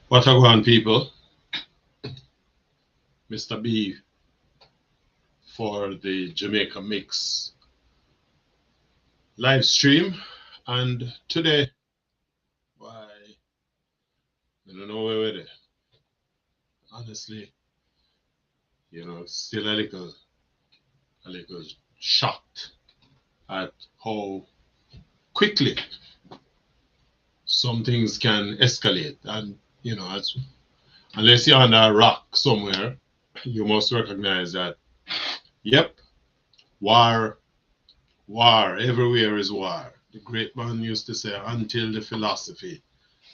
What a go on, people? Mr. B for the Jamaica Mix live stream. And today, why, I don't know where we're at. Honestly, still a little shocked at how quickly some things can escalate. And, unless you're under a rock somewhere, you must recognize that, yep, war, war, everywhere is war. The great man used to say, until the philosophy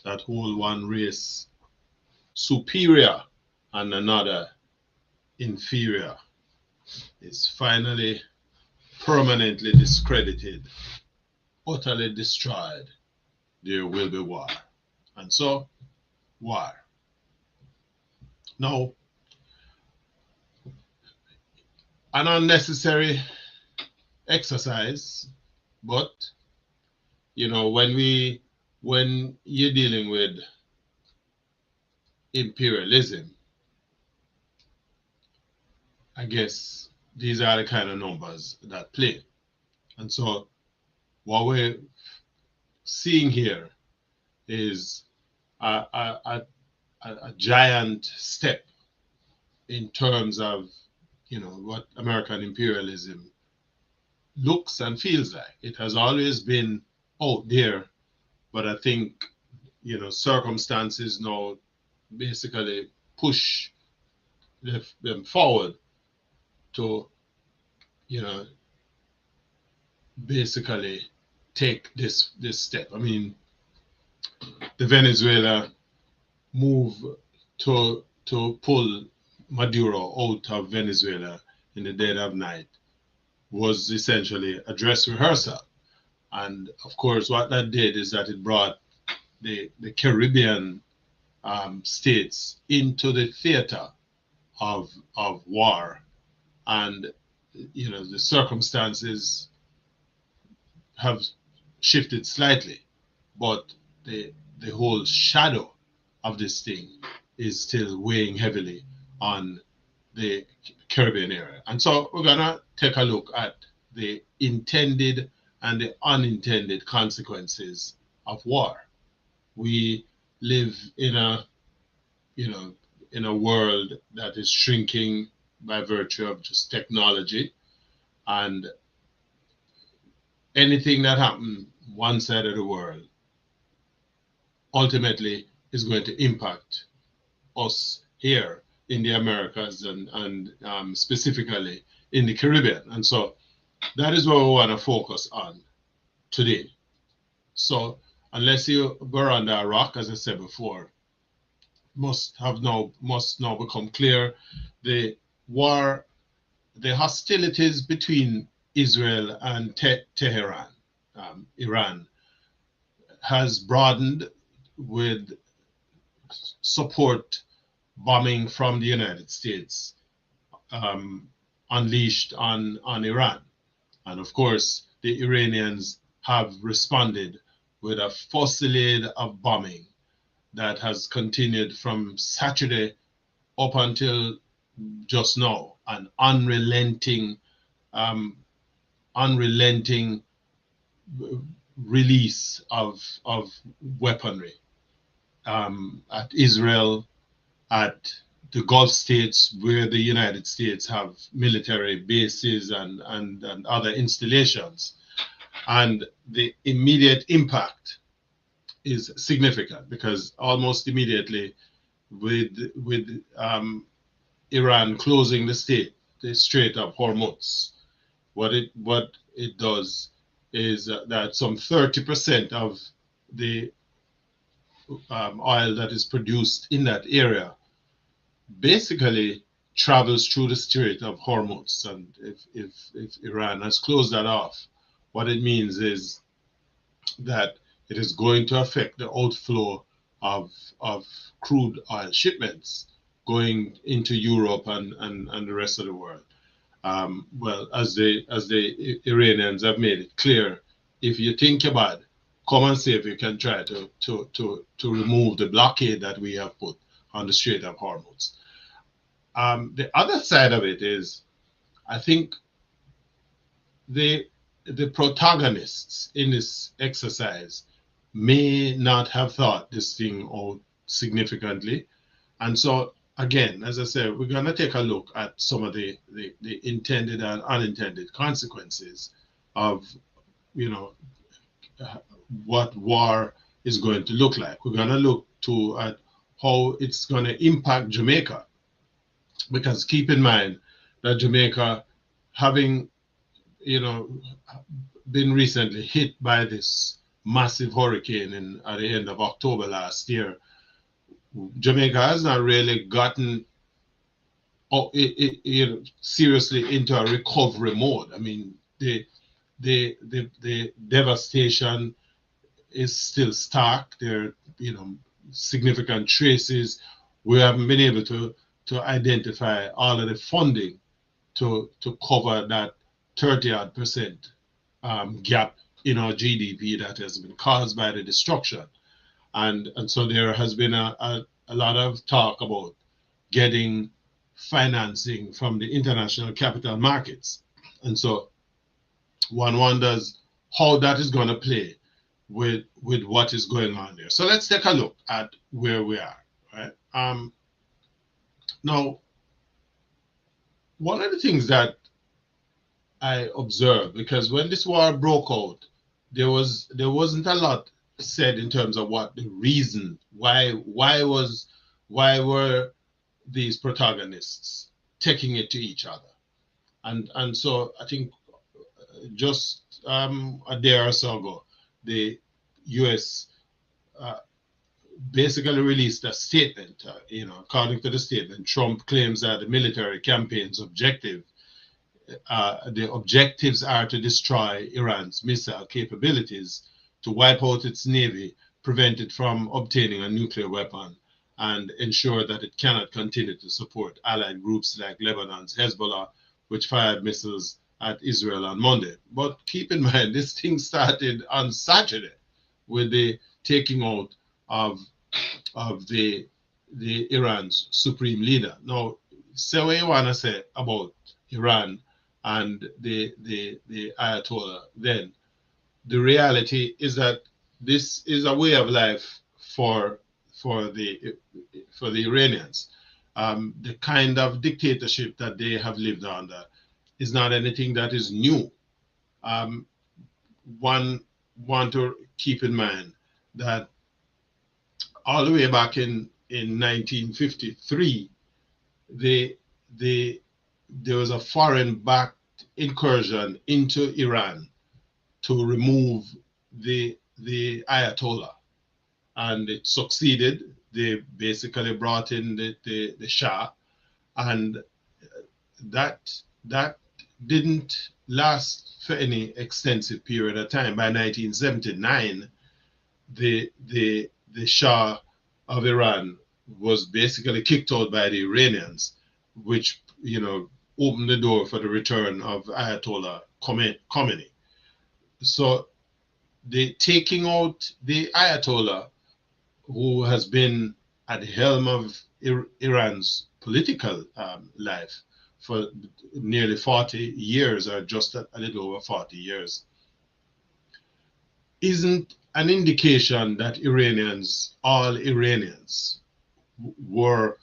that whole one race superior and another inferior is finally permanently discredited, utterly destroyed, there will be war. And so, war. Now, an unnecessary exercise, but when you're dealing with imperialism, I guess these are the kind of numbers that play. And so what we're seeing here is a giant step in terms of what American imperialism looks and feels like. It has always been out there, but I think circumstances now basically push them forward to basically take this step. I mean, the Venezuela move to pull Maduro out of Venezuela in the dead of night was essentially a dress rehearsal. And of course, what that did is that it brought the Caribbean states into the theater of war. And the circumstances have shifted slightly, but the whole shadow of this thing is still weighing heavily on the Caribbean area. And so we're gonna take a look at the intended and the unintended consequences of war. We live in a world that is shrinking by virtue of just technology, and anything that happens one side of the world ultimately is going to impact us here in the Americas and specifically in the Caribbean. And so that is what we want to focus on today. So unless you were under a rock, as I said before, must now become clear the war, the hostilities between Israel and Tehran, Iran, has broadened with support bombing from the United States unleashed on Iran. And of course, the Iranians have responded with a fusillade of bombing that has continued from Saturday up until just now, an unrelenting release of weaponry at Israel, at the Gulf states where the United States have military bases and other installations. And the immediate impact is significant because almost immediately with Iran closing the Strait of Hormuz, what it does is that some 30% of the oil that is produced in that area basically travels through the Strait of Hormuz. And if Iran has closed that off, what it means is that it is going to affect the outflow of crude oil shipments going into Europe and the rest of the world. Well, as the Iranians have made it clear, if you think about come and see if you can try to remove the blockade that we have put on the Strait of Hormuz. The other side of it is, I think the protagonists in this exercise may not have thought this thing out significantly. And so, again, as I said, we're going to take a look at some of the intended and unintended consequences of, you know, what war is going to look like. We're going to look at how it's going to impact Jamaica. Because keep in mind that Jamaica, having, you know, been recently hit by this massive hurricane at the end of October last year, Jamaica has not really gotten seriously into a recovery mode. I mean, the devastation is still stark. There are, significant traces. We haven't been able to identify all of the funding to cover that 30-odd% gap in our GDP that has been caused by the destruction. And so there has been a lot of talk about getting financing from the international capital markets. And so one wonders how that is going to play with what is going on there. So let's take a look at where we are, right? Now, one of the things that I observed, because when this war broke out, there wasn't a lot said in terms of what the reason, why were these protagonists taking it to each other. And so I think just a day or so ago, the US basically released a statement. According to the statement, Trump claims that the military campaign's objectives are to destroy Iran's missile capabilities, to wipe out its navy, prevent it from obtaining a nuclear weapon, and ensure that it cannot continue to support allied groups like Lebanon's Hezbollah, which fired missiles at Israel on Monday. But keep in mind, this thing started on Saturday with the taking out of the Iran's supreme leader. Now, say what you want to say about Iran and the Ayatollah, then the reality is that this is a way of life for the Iranians. The kind of dictatorship that they have lived under is not anything that is new. One want to keep in mind that all the way back in 1953, there was a foreign-backed incursion into Iran to remove the Ayatollah, and it succeeded. They basically brought in the Shah, and that didn't last for any extensive period of time. By 1979, the Shah of Iran was basically kicked out by the Iranians, which opened the door for the return of Ayatollah Khomeini. So the taking out the Ayatollah, who has been at the helm of Iran's political life for nearly 40 years, or just a little over 40 years, isn't an indication that all Iranians, were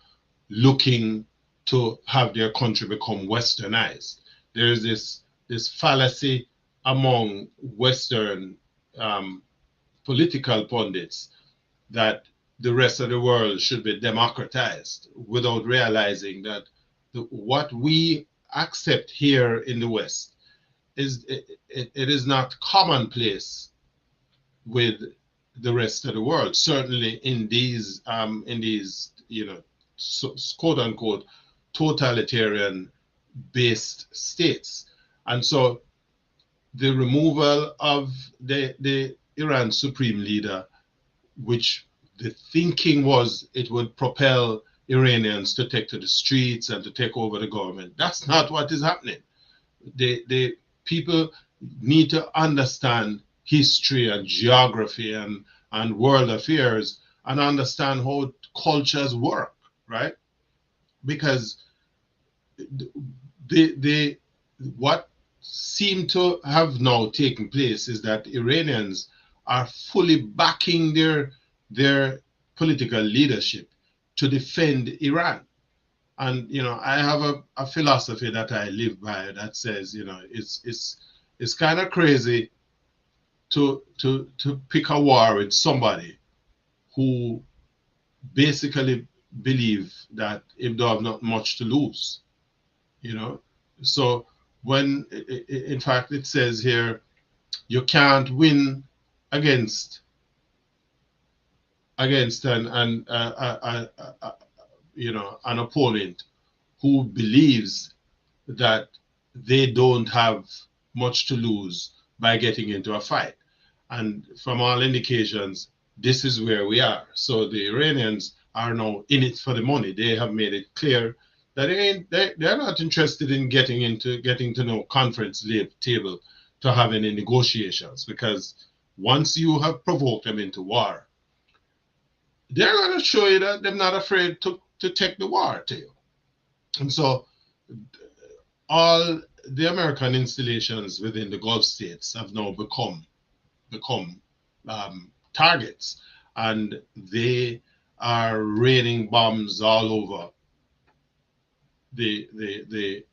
looking to have their country become westernized. There's this fallacy among Western political pundits that the rest of the world should be democratized, without realizing that what we accept here in the West it is not commonplace with the rest of the world. Certainly in these quote unquote totalitarian based states. And so the removal of the Iran supreme leader, which the thinking was it would propel Iranians to take to the streets and to take over the government, that's not what is happening. The people need to understand history and geography and world affairs and understand how cultures work, right? Because the what seem to have now taken place is that Iranians are fully backing their political leadership to defend Iran. And I have a philosophy that I live by that says, it's kind of crazy to pick a war with somebody who basically believe that if they have not much to lose, so when in fact it says here, you can't win against an opponent who believes that they don't have much to lose by getting into a fight. And from all indications, this is where we are. So the Iranians are now in it for the money. They have made it clear that they're not interested in getting to know conference table to have any negotiations, because once you have provoked them into war, they're going to show you that they're not afraid to take the war to you. And so all the American installations within the Gulf states have now become targets, and they are raining bombs all over the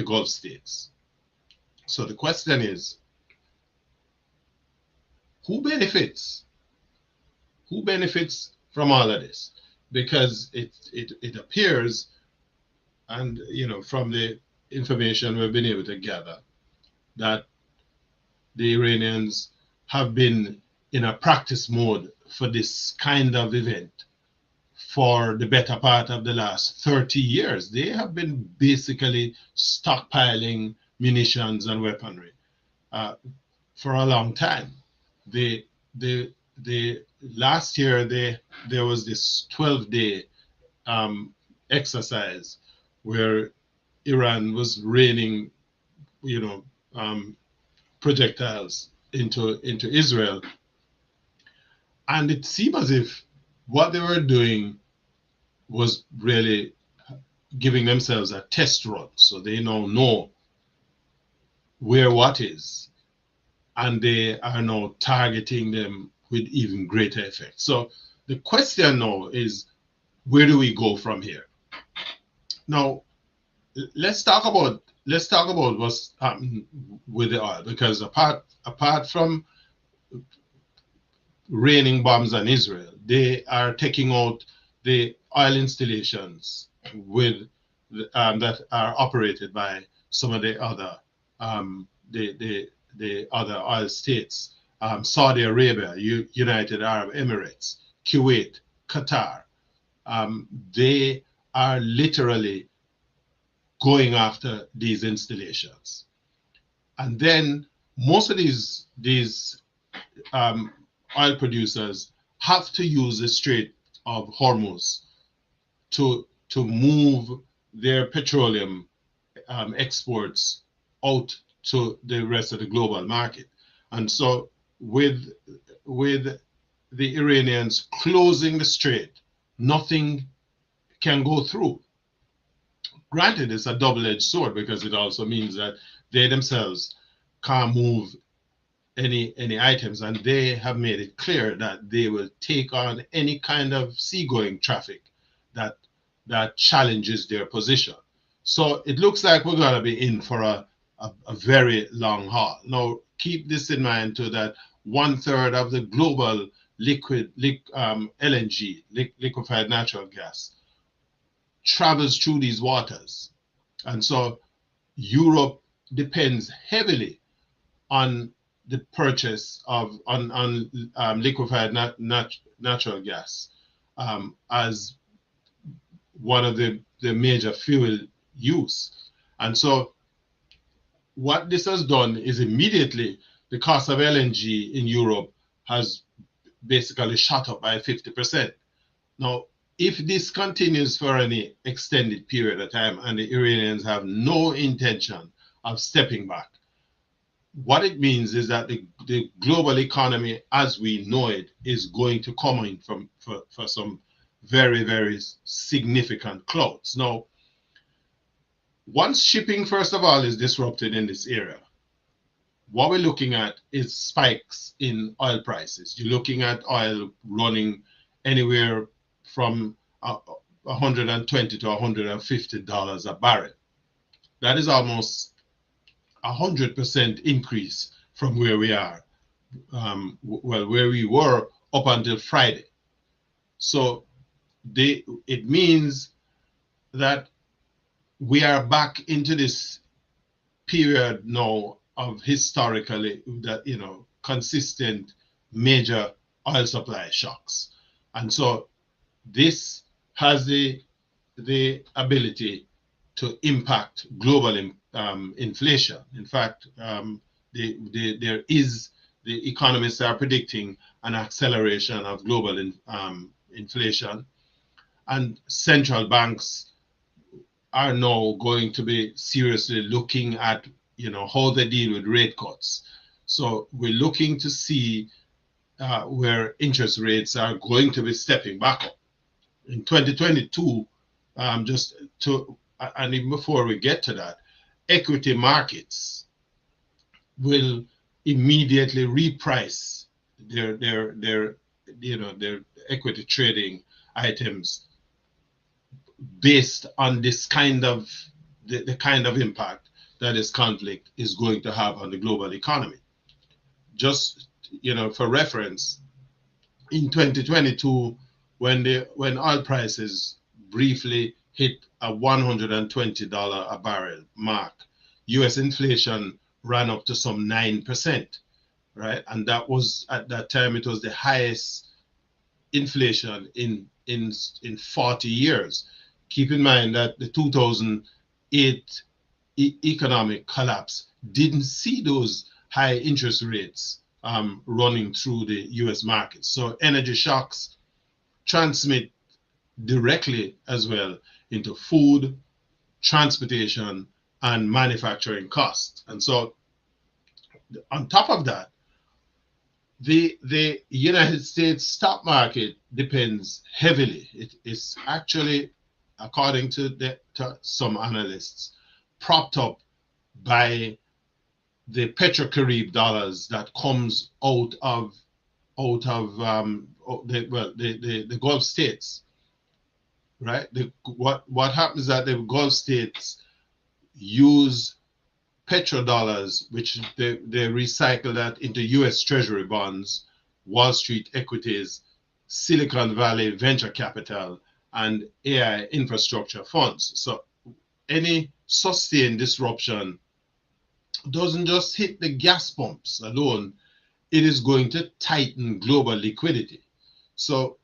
Gulf states. So the question is, who benefits? Who benefits from all of this? Because it appears, and from the information we've been able to gather, that the Iranians have been in a practice mode for this kind of event for the better part of the last 30 years. They have been basically stockpiling munitions and weaponry for a long time. The last year there was this 12-day exercise where Iran was raining, projectiles into Israel, and it seemed as if what they were doing was really giving themselves a test run, so they now know where what is, and they are now targeting them with even greater effect. So the question now is, where do we go from here? Now, let's talk about what's happening with the oil, because apart from raining bombs on Israel, they are taking out the oil installations that are operated by some of the other the other oil states, Saudi Arabia, United Arab Emirates, Kuwait, Qatar. They are literally going after these installations, and then most of these oil producers have to use the Strait of Hormuz to move their petroleum exports out to the rest of the global market. And so with the Iranians closing the strait, nothing can go through. Granted, it's a double-edged sword, because it also means that they themselves can't move any items, and they have made it clear that they will take on any kind of seagoing traffic that challenges their position. So it looks like we're going to be in for a very long haul. Now, keep this in mind too, that 1/3 of the global LNG, liquefied natural gas, travels through these waters. And so Europe depends heavily on the purchase of liquefied natural gas as one of the major fuel use. And so what this has done is immediately the cost of LNG in Europe has basically shot up by 50%. Now, if this continues for any extended period of time and the Iranians have no intention of stepping back, what it means is that the global economy as we know it is going to come in for some very, very significant clouds. Now, once shipping, first of all, is disrupted in this area, what we're looking at is spikes in oil prices. You're looking at oil running anywhere from 120 to $150 a barrel. That is almost 100% increase from where we are, well, where we were up until Friday. So it means that we are back into this period now of historically that consistent major oil supply shocks, and so this has the ability to impact global inflation. In fact, the economists are predicting an acceleration of global inflation, and central banks are now going to be seriously looking at how they deal with rate cuts. So we're looking to see where interest rates are going to be stepping back up in 2022. And even before we get to that, equity markets will immediately reprice their equity trading items based on this kind of the kind of impact that this conflict is going to have on the global economy. Just for reference, in 2022, when oil prices briefly hit a $120 a barrel mark, U.S. inflation ran up to some 9%, right? And that was, at that time, it was the highest inflation in 40 years. Keep in mind that the 2008 economic collapse didn't see those high interest rates running through the U.S. market. So energy shocks transmit directly as well into food, transportation, and manufacturing costs. And so on top of that, the United States stock market depends heavily. It is actually, according to some analysts, propped up by the Petro-Carib dollars that comes out of the Gulf states, right? What happens is that the Gulf states use petrodollars, which they recycle that into U.S. Treasury bonds, Wall Street equities, Silicon Valley venture capital, and AI infrastructure funds. So any sustained disruption doesn't just hit the gas pumps alone, it is going to tighten global liquidity. So,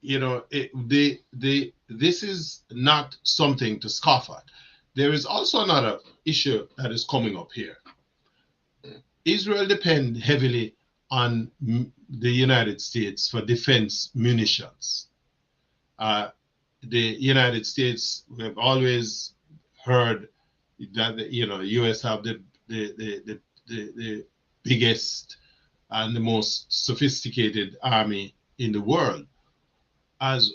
this is not something to scoff at. There is also another issue that is coming up here. Israel depends heavily on the United States for defense munitions. The United States, we have always heard that the U.S. have the biggest and the most sophisticated army in the world. As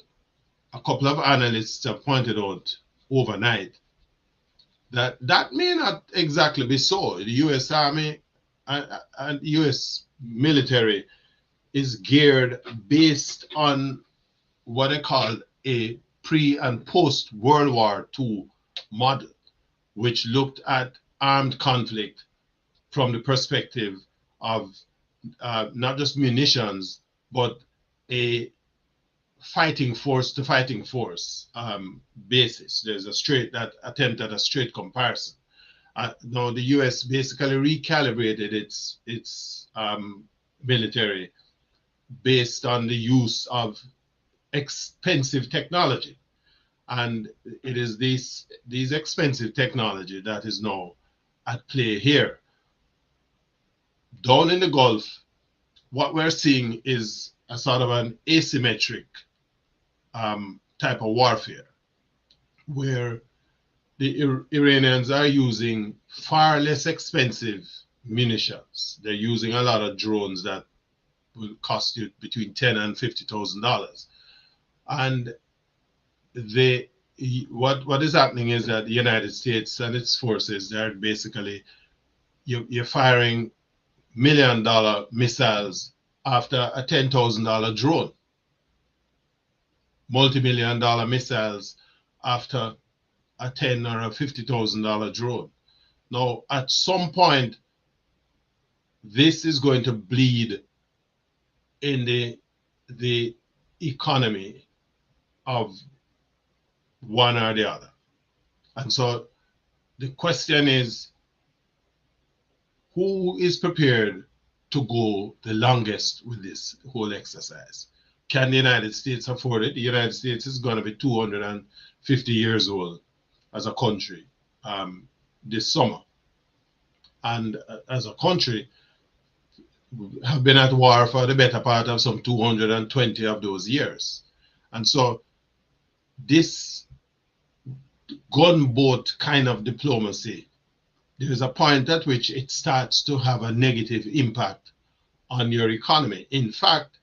a couple of analysts have pointed out overnight, that may not exactly be so. The U.S. Army and U.S. military is geared based on what they call a pre- and post-World War II model, which looked at armed conflict from the perspective of not just munitions, but a fighting force to fighting force basis. There's that attempt at a straight comparison. Now the U.S. basically recalibrated its military based on the use of expensive technology, and it is these expensive technology that is now at play here. Down in the Gulf, what we're seeing is a sort of an asymmetric type of warfare, where the Iranians are using far less expensive munitions. They're using a lot of drones that will cost you between $10,000 and $50,000. And they what is happening is that the United States and its forces, they're basically, you're firing $1 million missiles after a $10,000 drone, multi-million-dollar missiles after a $10,000 or a $50,000 drone. Now, at some point, this is going to bleed in the economy of one or the other. And so the question is, who is prepared to go the longest with this whole exercise? Can the United States afford it? The United States is going to be 250 years old as a country this summer. And as a country, we have been at war for the better part of some 220 of those years. And so this gunboat kind of diplomacy, there is a point at which it starts to have a negative impact on your economy. In fact,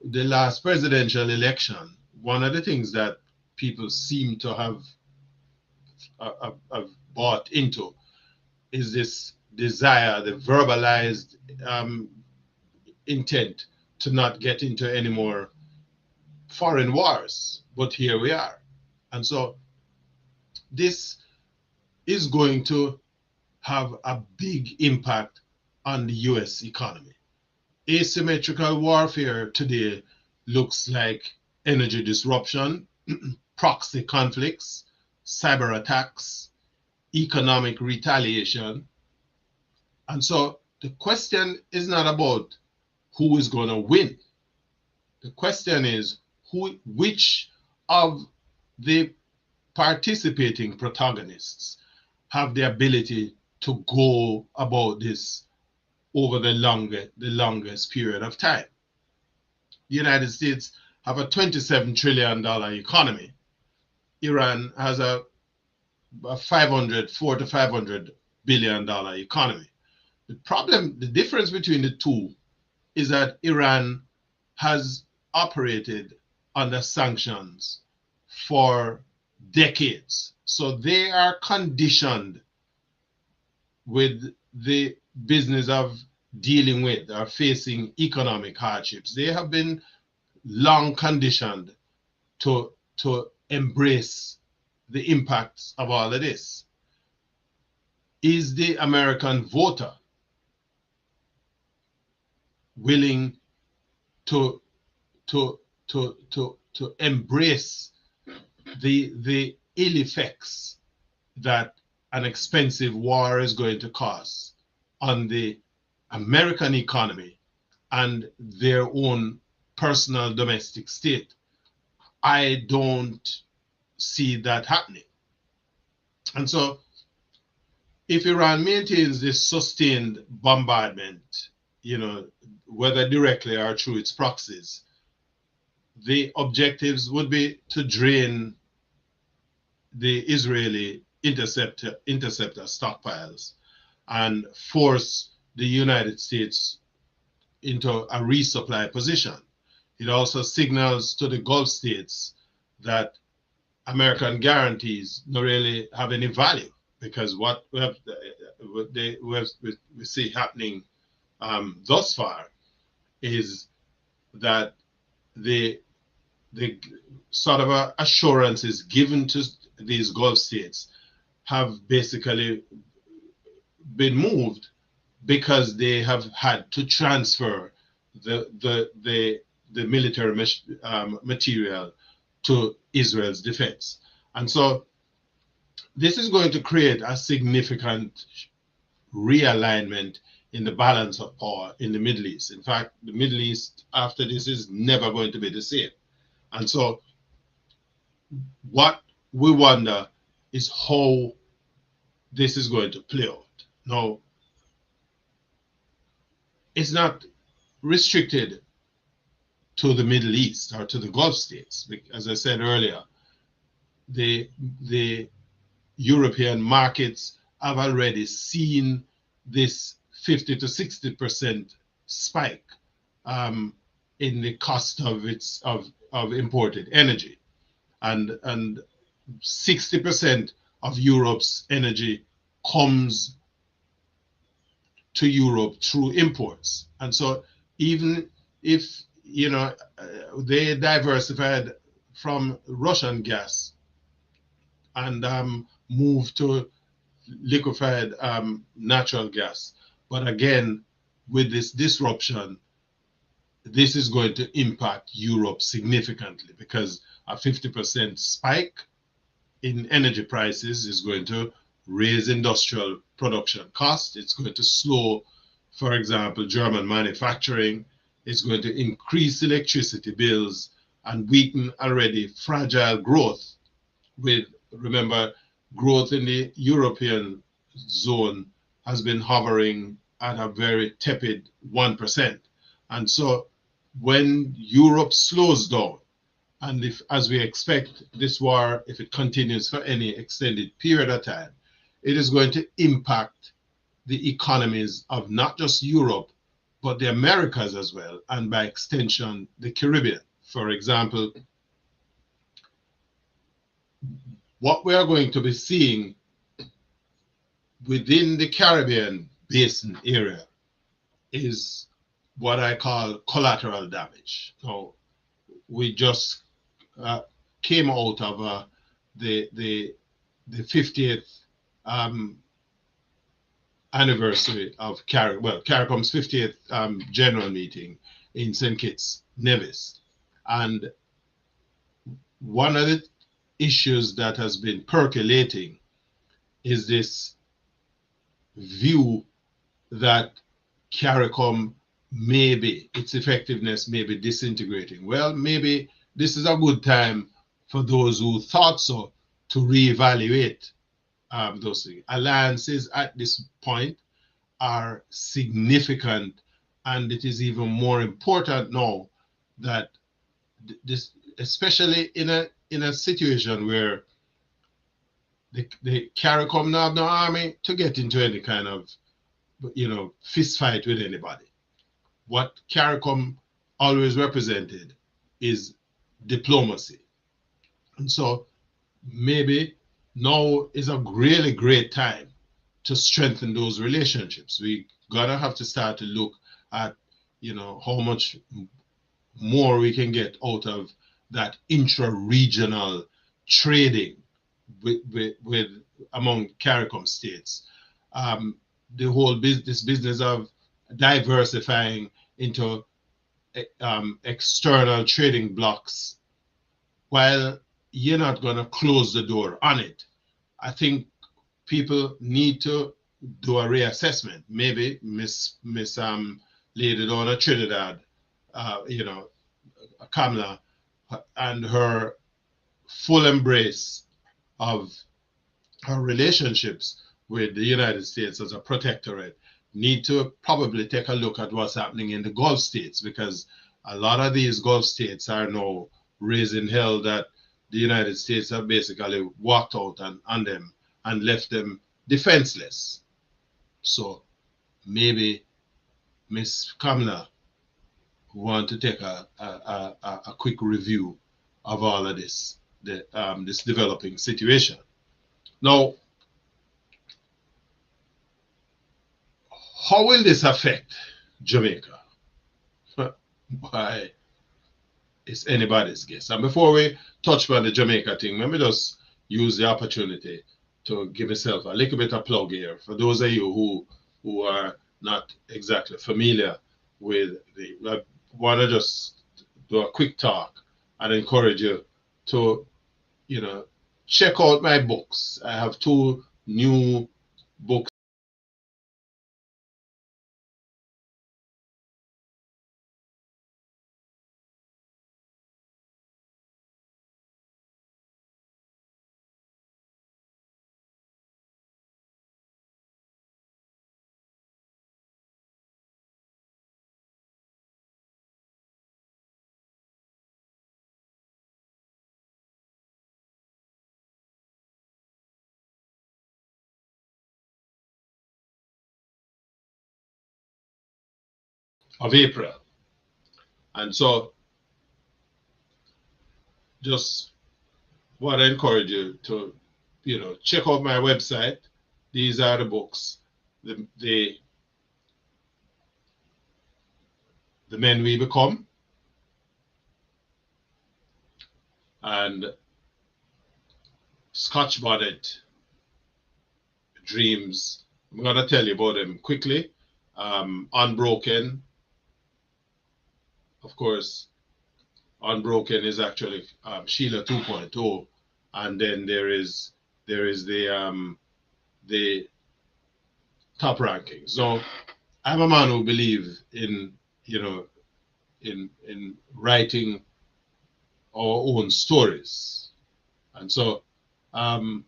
the last presidential election, one of the things that people seem to have bought into is this desire, the verbalized intent to not get into any more foreign wars. But here we are. And so this is going to have a big impact on the US economy. Asymmetrical warfare today looks like energy disruption, proxy conflicts, cyber attacks, economic retaliation. And so the question is not about who is going to win. The question is which of the participating protagonists have the ability to go about this over the longest period of time. The United States have a $27 trillion economy. Iran has a $400 to $500 billion economy. The difference between the two is that Iran has operated under sanctions for decades. So they are conditioned with the business of dealing with or facing economic hardships. They have been long conditioned to embrace the impacts of all of this. Is the American voter willing to embrace the ill effects that an expensive war is going to cause on the American economy and their own personal domestic state? I don't see that happening. And so if Iran maintains this sustained bombardment, whether directly or through its proxies, the objectives would be to drain the Israeli interceptor stockpiles and force the United States into a resupply position. It also signals to the Gulf states that American guarantees don't really have any value, because what we see happening thus far is that the sort of assurances given to these Gulf states have basically been moved because they have had to transfer the military material to Israel's defense. And so this is going to create a significant realignment in the balance of power in the Middle East. In fact, the Middle East after this is never going to be the same. And so what we wonder is how this is going to play out. Now, it's not restricted to the Middle East or to the Gulf states. As I said earlier, the European markets have already seen this 50 to 60% spike in the cost of of imported energy, and 60% of Europe's energy comes to Europe through imports. And so even if they diversified from Russian gas and moved to liquefied natural gas, but again, with this disruption, this is going to impact Europe significantly, because a 50% spike in energy prices is going to raise industrial production costs. It's going to slow, for example, German manufacturing. It's going to increase electricity bills and weaken already fragile growth. With, remember, growth in the European zone has been hovering at a very tepid 1%. And so when Europe slows down, and if, as we expect, this war, if it continues for any extended period of time, it is going to impact the economies of not just Europe, but the Americas as well, and by extension, the Caribbean. For example, what we are going to be seeing within the Caribbean basin area is what I call collateral damage. So we just came out of the 50th anniversary of CARICOM's 50th general meeting in St. Kitts, Nevis. And one of the issues that has been percolating is this view that CARICOM, maybe its effectiveness may be disintegrating. Well, maybe this is a good time for those who thought so to reevaluate those things. Alliances at this point are significant, and it is even more important now that this, especially in a situation where the CARICOM now have no army to get into any kind of fist fight with anybody. What CARICOM always represented is diplomacy. And so maybe now is a really great time to strengthen those relationships. We gotta have to start to look at how much more we can get out of that intra-regional trading with among CARICOM states. The whole business of diversifying into external trading blocks, while you're not going to close the door on it, I think people need to do a reassessment. Maybe Miss Lady Donna Trinidad, Kamala, and her full embrace of her relationships with the United States as a protectorate need to probably take a look at what's happening in the Gulf states, because a lot of these Gulf states are now raising hell that the United States have basically walked out on them and left them defenseless. So maybe Miss Kamala want to take a quick review of all of this, this developing situation. Now, how will this affect Jamaica? Why, it's anybody's guess. And before we touch on the Jamaica thing, let me just use the opportunity to give myself a little bit of plug here. For those of you who are not exactly familiar with I want to just do a quick talk and encourage you to, check out my books. I have 2 new books of April. And so just want to encourage you to, check out my website. These are the books. The Men We Become, and Scotch Bonnet Dreams. I'm going to tell you about them quickly. Unbroken, of course. Unbroken is actually Sheila 2.0, and then there is the top rankings. So I'm a man who believes in in writing our own stories, and so I'm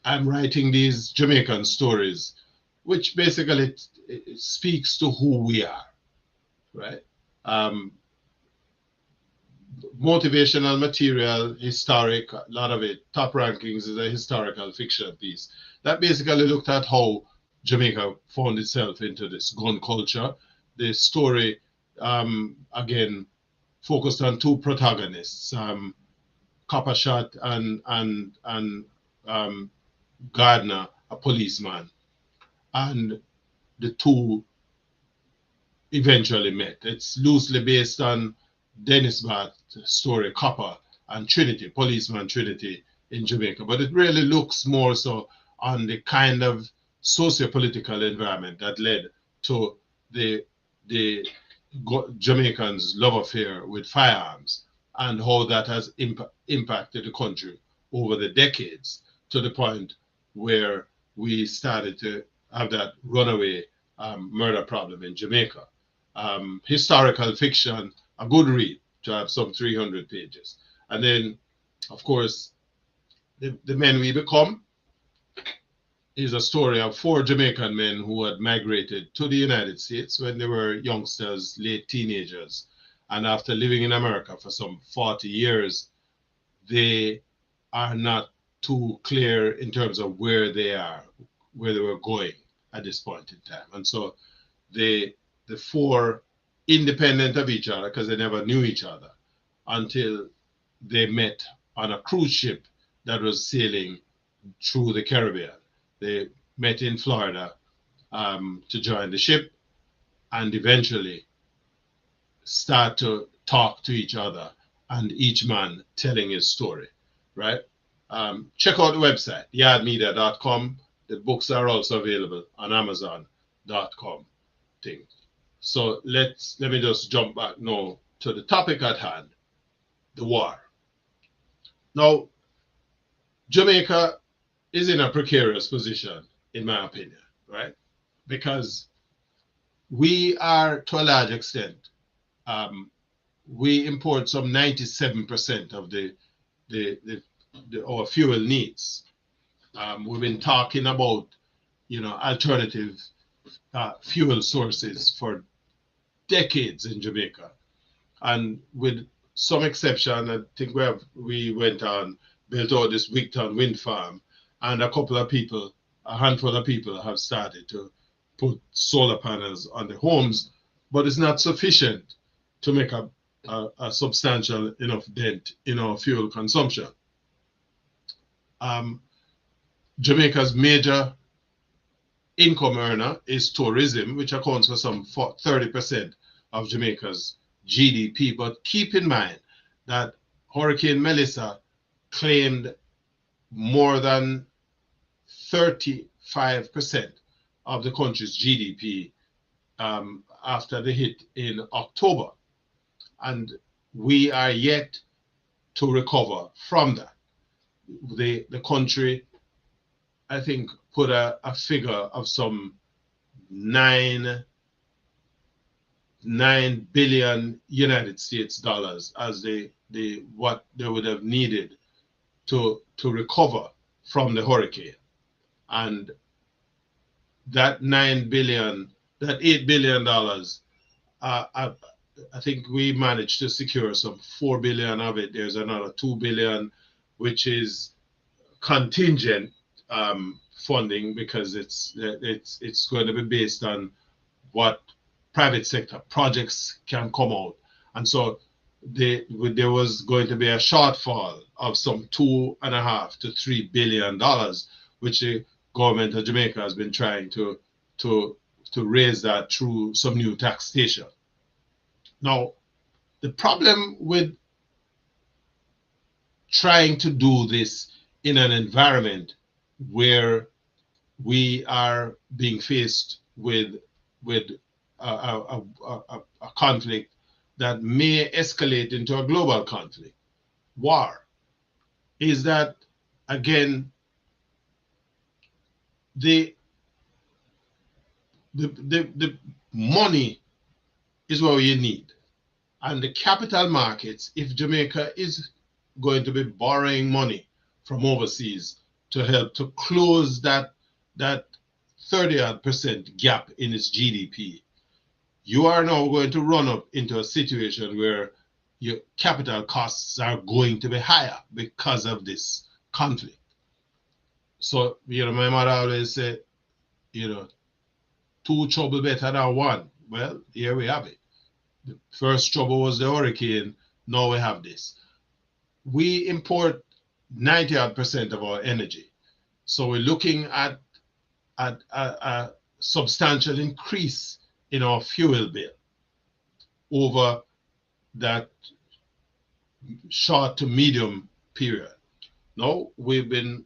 writing these Jamaican stories, which basically it speaks to who we are, right? Motivational material, historic, a lot of it. Top Rankings is a historical fiction piece that basically looked at how Jamaica found itself into this gun culture. The story, again, focused on two protagonists, Coppershot and Gardner, a policeman, and the two eventually met. It's loosely based on Dennis Bart's story, Copper and Trinity, policeman Trinity in Jamaica, but it really looks more so on the kind of socio-political environment that led to the Jamaicans' love affair with firearms and how that has impacted the country over the decades to the point where we started to have that runaway murder problem in Jamaica. Historical fiction, a good read to have some 300 pages. And then, of course, the Men We Become is a story of 4 Jamaican men who had migrated to the United States when they were youngsters, late teenagers. And after living in America for some 40 years, they are not too clear in terms of where they are, where they were going at this point in time. And so the 4, independent of each other, because they never knew each other until they met on a cruise ship that was sailing through the Caribbean. They met in Florida to join the ship and eventually start to talk to each other, and each man telling his story, right? Check out the website, yardmedia.com. The books are also available on amazon.com thing. So let me just jump back now to the topic at hand, the war. Now, Jamaica is in a precarious position, in my opinion, right? Because we are, to a large extent, we import some 97% of our fuel needs. We've been talking about, alternative fuel sources for decades in Jamaica, and with some exception, I think we went on, built out this Wigtown wind farm, and a handful of people have started to put solar panels on their homes, but it's not sufficient to make a substantial enough dent in our fuel consumption. Jamaica's major income earner is tourism, which accounts for some 30% of Jamaica's GDP. But keep in mind that Hurricane Melissa claimed more than 35% of the country's GDP after the hit in October. And we are yet to recover from that. The country, I think, put a figure of some 9 billion United States dollars as what they would have needed to recover from the hurricane. And that $8 billion, I think we managed to secure some 4 billion of it. There's another 2 billion, which is contingent funding, because it's going to be based on what private sector projects can come out. And so there was going to be a shortfall of some $2.5 to $3 billion, which the government of Jamaica has been trying to raise that through some new taxation. Now, the problem with trying to do this in an environment where we are being faced with a conflict that may escalate into a global conflict, war, is that, again, the money is what you need. And the capital markets, if Jamaica is going to be borrowing money from overseas to help to close that 30% gap in its GDP, you are now going to run up into a situation where your capital costs are going to be higher because of this conflict. So, my mother always say, two trouble better than one. Well, here we have it. The first trouble was the hurricane. Now we have this. We import 90% of our energy. So we're looking at a substantial increase in our fuel bill over that short to medium period. Now, we've been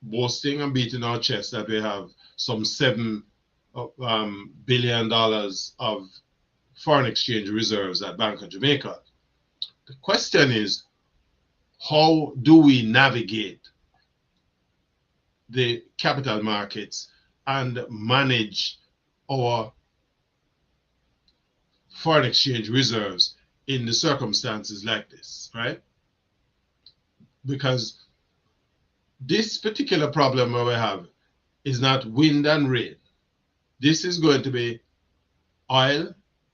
boasting and beating our chest that we have some $7 billion of foreign exchange reserves at Bank of Jamaica. The question is, how do we navigate the capital markets and manage our foreign exchange reserves in the circumstances like this, right? Because this particular problem that we have is not wind and rain. This is going to be oil,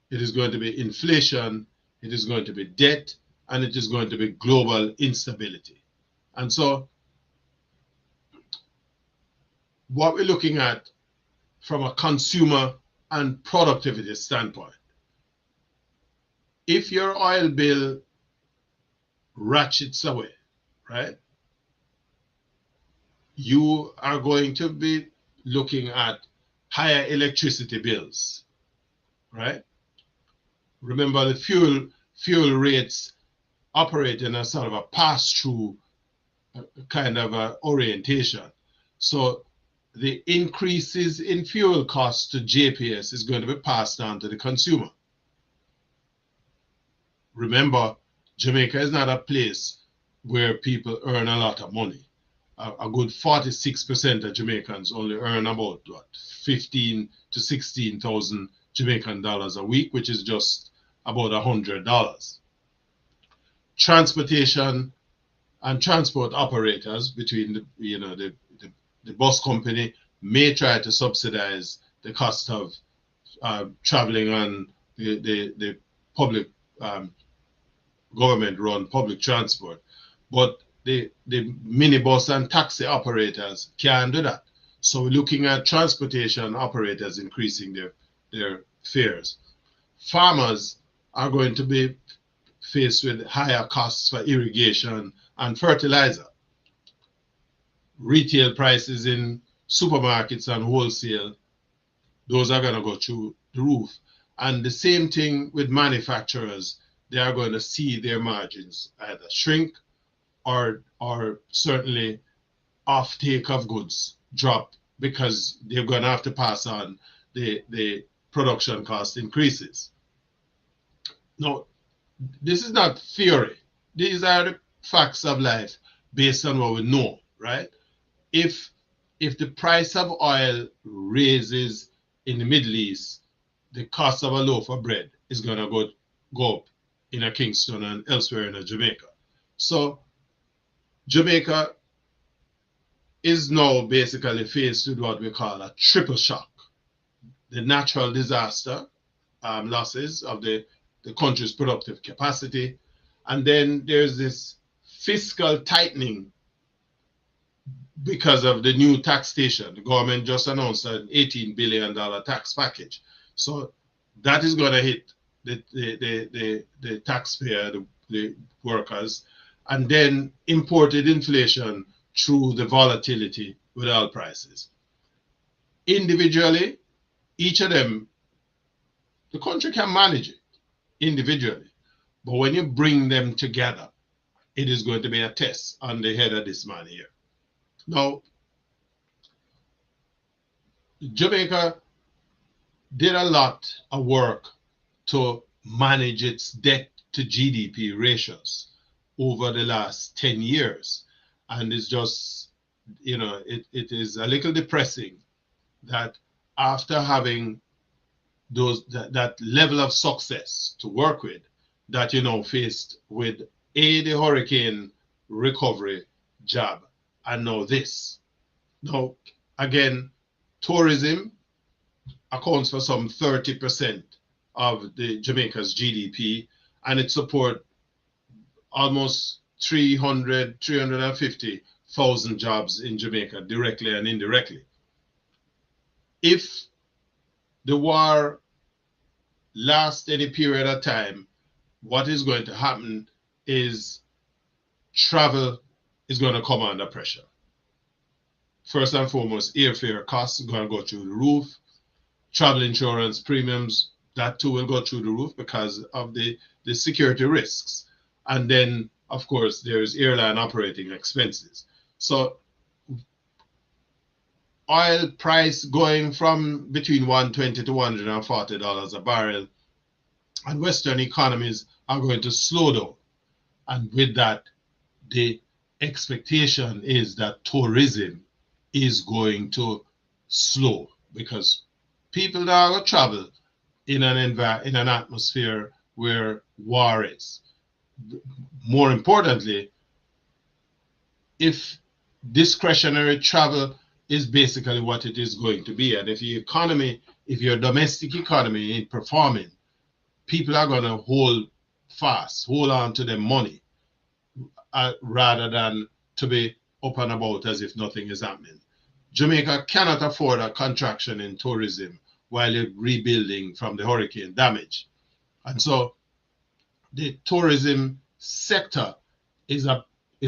it is going to be inflation, it is going to be debt, and it is going to be global instability. And so what we're looking at from a consumer and productivity standpoint, if your oil bill ratchets away, right, you are going to be looking at higher electricity bills, right? Remember, the fuel rates operate in a sort of a pass-through kind of a orientation. So the increases in fuel costs to JPS is going to be passed on to the consumer. Remember, Jamaica is not a place where people earn a lot of money. A good 46% of Jamaicans only earn about 15 to 16,000 Jamaican dollars a week, which is just about $100. Transportation and transport operators between the bus company may try to subsidize the cost of traveling on the public government-run public transport, but the minibus and taxi operators can't do that. So we're looking at transportation operators increasing their fares. Farmers are going to be faced with higher costs for irrigation and fertilizer. Retail prices in supermarkets and wholesale, those are going to go through the roof. And the same thing with manufacturers. They are going to see their margins either shrink or certainly offtake of goods drop, because they're going to have to pass on the production cost increases. Now, this is not theory. These are the facts of life based on what we know, right? If the price of oil raises in the Middle East, the cost of a loaf of bread is going to go up in a Kingston and elsewhere in Jamaica. So Jamaica is now basically faced with what we call a triple shock. The natural disaster losses of the country's productive capacity, and then there's this fiscal tightening because of the new taxation. The government just announced an $18 billion tax package. So that is going to hit the taxpayer, the workers, and then imported inflation through the volatility with oil prices. Individually, each of them, the country can manage it individually. But when you bring them together, it is going to be a test on the head of this man here. Now, Jamaica did a lot of work to manage its debt to GDP ratios over the last 10 years. And it's just, it is a little depressing that after having that level of success to work with, that faced with the hurricane recovery job and now this. Now, again, tourism accounts for some 30% of the Jamaica's GDP, and it supports almost 350,000 jobs in Jamaica, directly and indirectly. If the war lasts any period of time, what is going to happen is travel is going to come under pressure. First and foremost, airfare costs are going to go through the roof. Travel insurance premiums, that too will go through the roof because of the security risks. And then, of course, there's airline operating expenses. So oil price going from between $120 to $140 a barrel, and Western economies are going to slow down. And with that, the expectation is that tourism is going to slow because people now will travel in an atmosphere where war is. More importantly, if discretionary travel is basically what it is going to be, and if your domestic economy ain't performing, people are going to hold on to their money rather than to be up and about as if nothing is happening. Jamaica cannot afford a contraction in tourism while you're rebuilding from the hurricane damage. And so the tourism sector is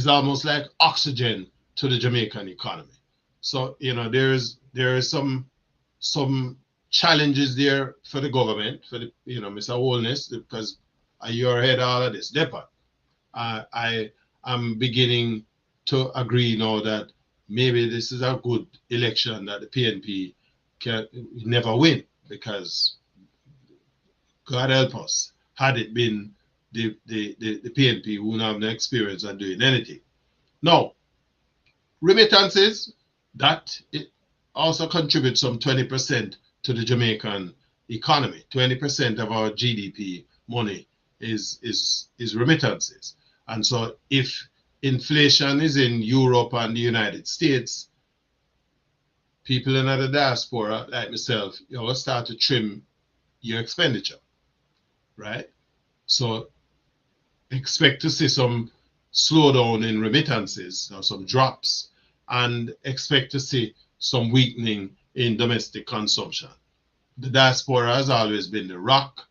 almost like oxygen to the Jamaican economy. So, there is some challenges there for the government, for the, Mr. Holness, because you're ahead of all of this. Depot. I am beginning to agree now that maybe this is a good election that the PNP can never win, because God help us, had it been the PNP who wouldn't have no experience on doing anything. Now, remittances, that it also contributes some 20% to the Jamaican economy. 20% of our GDP money is remittances. And so if inflation is in Europe and the United States, people in the diaspora, like myself, will start to trim your expenditure, right? So expect to see some slowdown in remittances or some drops, and expect to see some weakening in domestic consumption. The diaspora has always been the rock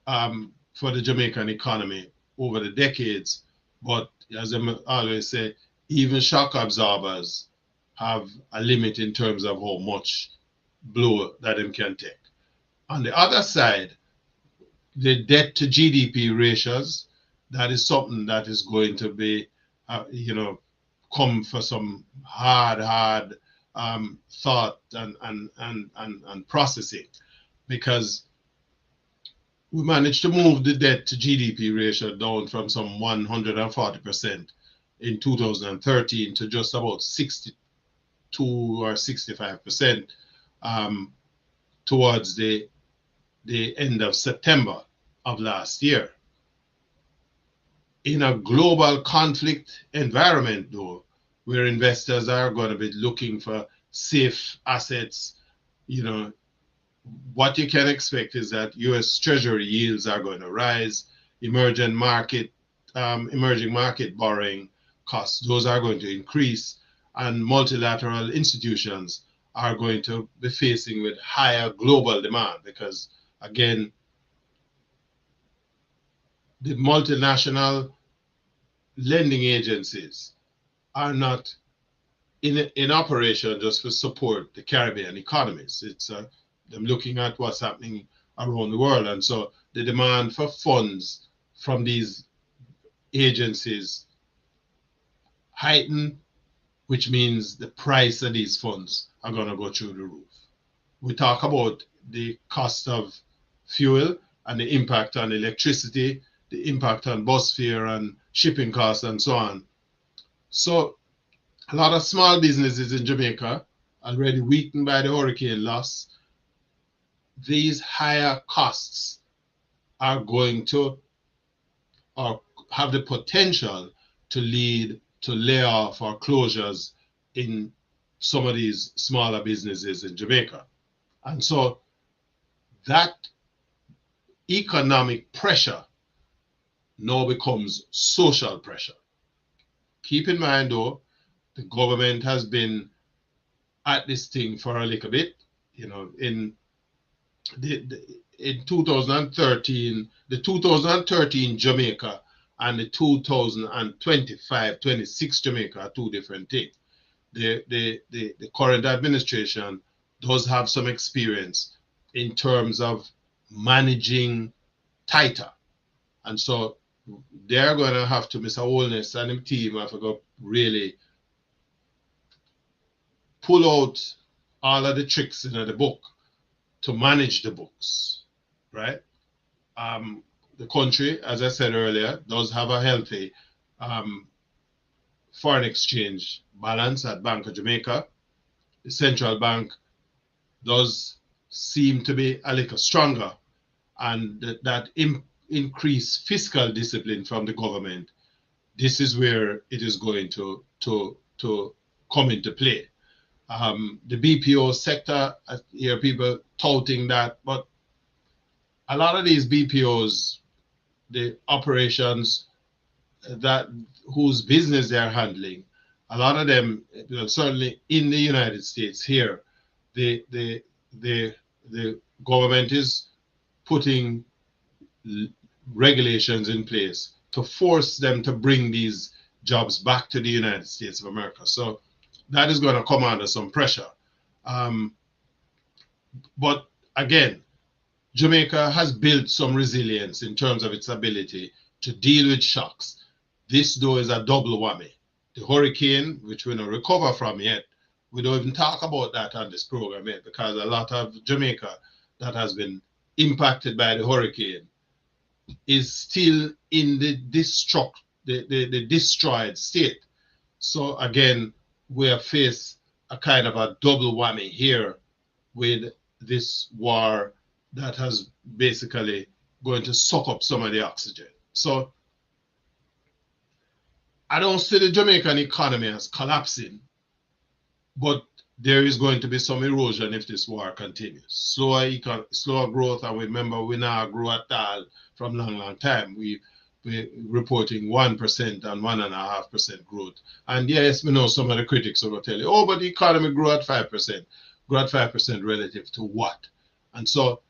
for the Jamaican economy over the decades, but as I always say, even shock absorbers have a limit in terms of how much blow that them can take. On the other side, the debt to GDP ratios, that is something that is going to be, come for some hard thought and processing, because we managed to move the debt to GDP ratio down from some 140% in 2013 to just about 62 or 65% towards the end of September of last year. In a global conflict environment, though, where investors are going to be looking for safe assets, what you can expect is that U.S. Treasury yields are going to rise, emerging market borrowing costs, those are going to increase, and multilateral institutions are going to be facing with higher global demand because, again, the multinational lending agencies are not in operation just to support the Caribbean economies. It's them looking at what's happening around the world. And so the demand for funds from these agencies heighten, which means the price of these funds are going to go through the roof. We talk about the cost of fuel and the impact on electricity, the impact on bus fare and shipping costs and so on. So a lot of small businesses in Jamaica already weakened by the hurricane loss. These higher costs are going to or have the potential to lead to layoff or closures in some of these smaller businesses in Jamaica. And so that economic pressure now becomes social pressure. Keep in mind, though, the government has been at this thing for a little bit. You know, in 2013, the 2013 Jamaica and the 2025-26 Jamaica are two different things. The current administration does have some experience in terms of managing tighter. And so they're going to have to, Mr. Holness and the team have to really pull out all of the tricks in the book to manage the books, right? The country, as I said earlier, does have a healthy foreign exchange balance at Bank of Jamaica. The central bank does seem to be a little stronger, and that increased fiscal discipline from the government, this is where it is going to come into play. The BPO sector, I hear people touting that, but a lot of these BPOs, the operations whose business they're handling, a lot of them, certainly in the United States here, the government is putting regulations in place to force them to bring these jobs back to the United States of America. So that is going to come under some pressure. But again, Jamaica has built some resilience in terms of its ability to deal with shocks. This, though, is a double whammy. The hurricane, which we don't recover from yet, we don't even talk about that on this program yet, because a lot of Jamaica that has been impacted by the hurricane is still in the destroyed state. So again, we have faced a kind of a double whammy here with this war that has basically going to suck up some of the oxygen. So I don't see the Jamaican economy as collapsing, but there is going to be some erosion if this war continues. Slower growth, and remember, we now grow at all from long time. We're reporting 1% and 1.5% growth. And yes, we know some of the critics will tell you, oh, but the economy grew at 5%. Grew at 5% relative to what? And so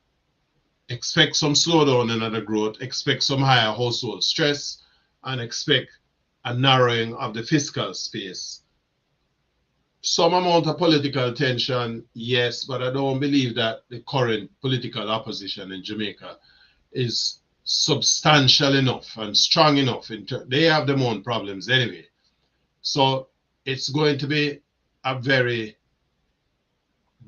expect some slowdown in the growth, expect some higher household stress, and expect a narrowing of the fiscal space. Some amount of political tension, yes, but I don't believe that the current political opposition in Jamaica is substantial enough and strong enough. They have their own problems anyway. So it's going to be a very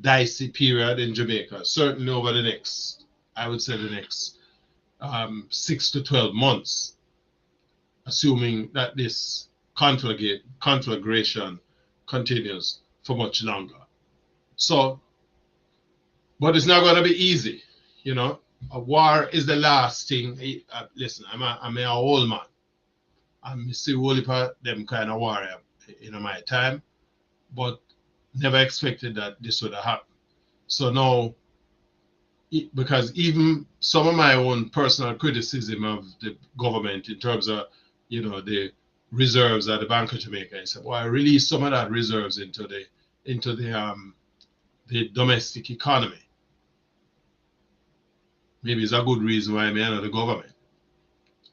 dicey period in Jamaica, certainly over the next, I would say the next 6 to 12 months, assuming that this conflagration continues for much longer. So, but it's not going to be easy, you know. A war is the last thing. Listen, I'm an old man. I'm still only for them kind of warrior in my time, but never expected that this would have happened. So now, because even some of my own personal criticism of the government in terms of, you know, the reserves at the Bank of Jamaica, I said, well, I released some of that reserves into the the domestic economy. Maybe it's a good reason why I may not the government.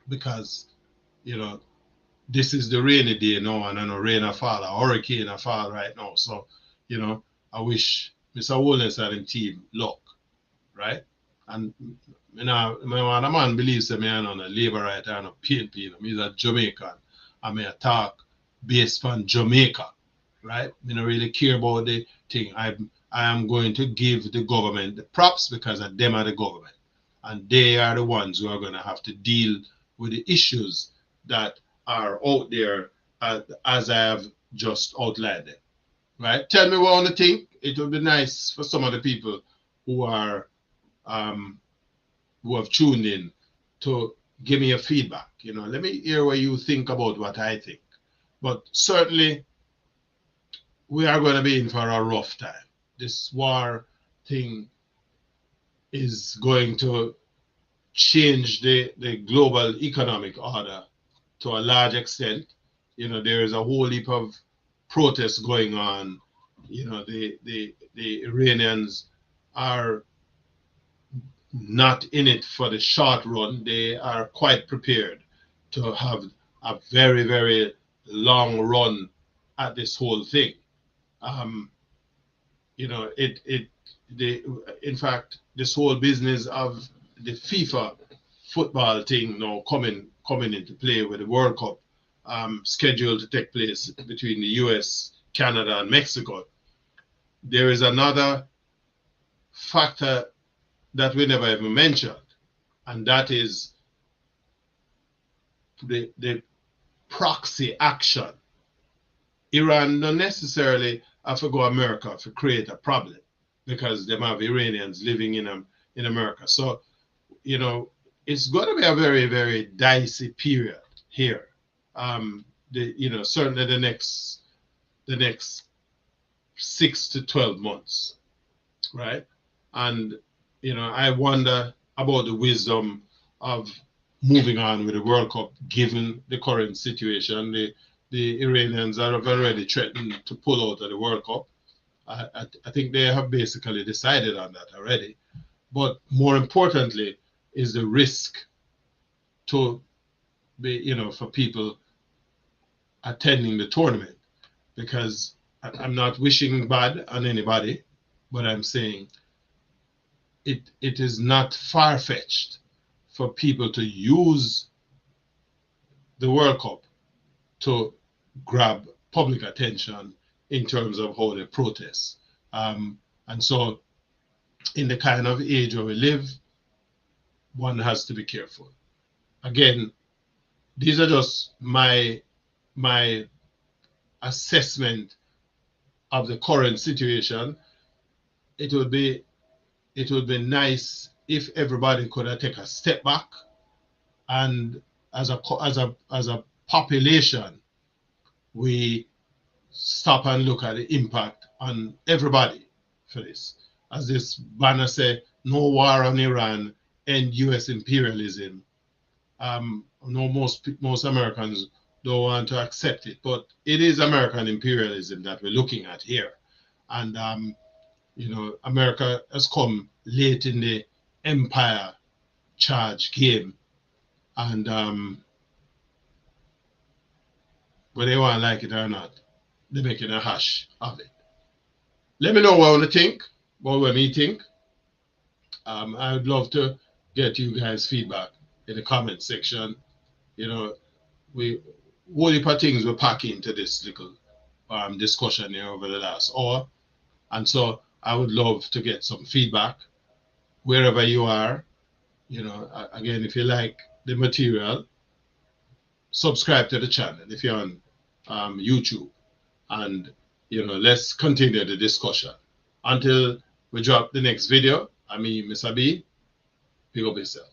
Because, you know, this is the rainy day now, and I know rain a fall, a hurricane a fall right now. So, you know, I wish Mr. Holness and him team luck, right? And you know, when a man believes that me on a labor right and a pain, he's a Jamaican. I may talk based on Jamaica, right? I don't really care about the thing. I am going to give the government the props because of them are the government. And they are the ones who are going to have to deal with the issues that are out there as I have just outlined them. Right? Tell me what you think. It would be nice for some of the people who are who have tuned in to give me a feedback. You know, let me hear what you think about what I think. But certainly, we are going to be in for a rough time. This war thing is going to change the global economic order to a large extent. You know, there is a whole heap of protests going on. You know, the Iranians are not in it for the short run. They are quite prepared to have a very, very long run at this whole thing. You know, in fact, this whole business of the FIFA football thing now coming into play with the World Cup scheduled to take place between the US, Canada, and Mexico. There is another factor that we never even mentioned, and that is the proxy action. Iran not necessarily have to go America to create a problem because they have Iranians living in America. So, you know, it's going to be a very, very dicey period here. You know, certainly the next 6 to 12 months, right? And you know, I wonder about the wisdom of moving on with the World Cup given the current situation. The Iranians have already threatened to pull out of the World Cup. I think they have basically decided on that already. But more importantly, is the risk to be, you know, for people attending the tournament. Because I'm not wishing bad on anybody, but I'm saying it is not far-fetched for people to use the World Cup to grab public attention in terms of how they protest. And so in the kind of age where we live, one has to be careful. Again, these are just my assessment of the current situation. It would be nice if everybody could take a step back and as a population we stop and look at the impact on everybody for this. As this banner say, no war on Iran, end US imperialism. No, most Americans don't want to accept it, but it is American imperialism that we're looking at here. And you know, America has come late in the empire charge game, and whether they want to like it or not, they're making a hash of it. Let me know what you think, what you think. I would love to get you guys' feedback in the comment section. You know, we whole heap of things we pack into this little discussion here over the last hour, and so I would love to get some feedback wherever you are. You know, again, if you like the material, subscribe to the channel if you're on YouTube, and you know, let's continue the discussion until we drop the next video. I mean, Mr. B, pick up yourself.